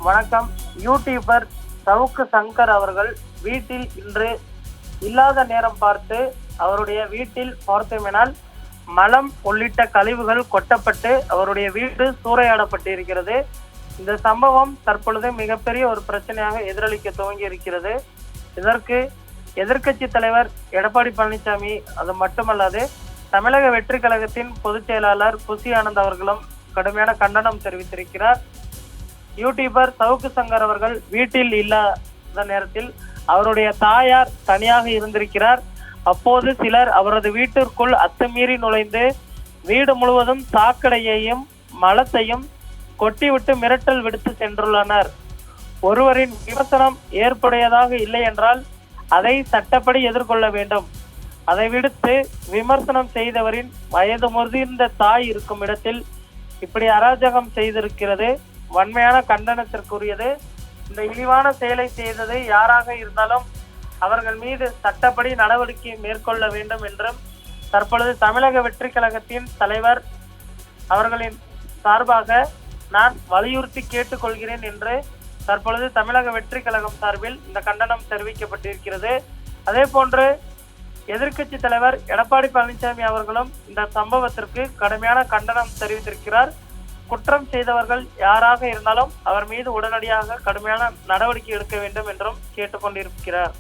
வணக்கம். யூடியூபர் சவுக்கு சங்கர் அவர்கள் வீட்டில் இன்று இல்லாத நேரம் பார்த்து அவருடைய வீட்டில் பார்த்தோமெனால் மலம் உள்ளிட்ட கழிவுகள் கொட்டப்பட்டு அவருடைய வீடு சூறையாடப்பட்டிருக்கிறது. இந்த சம்பவம் தற்பொழுது மிகப்பெரிய ஒரு பிரச்சனையாக எதிரொலிக்க துவங்கி இருக்கிறது. இதற்கு எதிர்க்கட்சி தலைவர் எடப்பாடி பழனிசாமி, அது மட்டுமல்லாது தமிழக வெற்றி கழகத்தின் பொதுச் செயலாளர் புசி ஆனந்த் அவர்களும் கடுமையான கண்டனம் தெரிவித்திருக்கிறார். யூடியூபர் சவுக்கு சங்கர் அவர்கள் வீட்டில் இல்லாத நேரத்தில் அவருடைய தாயார் தனியாக இருந்திருக்கிறார். அப்போது சிலர் அவரது வீட்டிற்குள் அத்துமீறி நுழைந்து வீடு முழுவதும் சாக்கடையையும் மலத்தையும் கொட்டிவிட்டு மிரட்டல் விடுத்து சென்றுள்ளனர். ஒருவரின் விமர்சனம் ஏற்புடையதாக இல்லை என்றால் அதை சட்டப்படி எதிர்கொள்ள வேண்டும். அதை விடுத்து விமர்சனம் செய்தவரின் வயது முதிர்ந்த தாய் இருக்கும் இடத்தில் இப்படி அராஜகம் செய்திருக்கிறது வன்மையான கண்டனத்திற்குரியது. இந்த இழிவான செயலை செய்தது யாராக இருந்தாலும் அவர்கள் மீது சட்டப்படி நடவடிக்கை மேற்கொள்ள வேண்டும் என்றும் தற்பொழுது தமிழக வெற்றி கழகத்தின் தலைவர் அவர்களின் சார்பாக நான் வலியுறுத்தி கேட்டுக்கொள்கிறேன் என்று தற்பொழுது தமிழக வெற்றி கழகம் சார்பில் இந்த கண்டனம் தெரிவிக்கப்பட்டிருக்கிறது. அதே போன்று எதிர்க்கட்சி தலைவர் எடப்பாடி பழனிசாமி அவர்களும் இந்த சம்பவத்திற்கு கடுமையான கண்டனம் தெரிவித்திருக்கிறார். குற்றம் செய்தவர்கள் யாராக இருந்தாலும் அவர் மீது உடனடியாக கடுமையான நடவடிக்கை எடுக்க வேண்டும் என்றும் கேட்டுக்கொண்டிருக்கிறார்.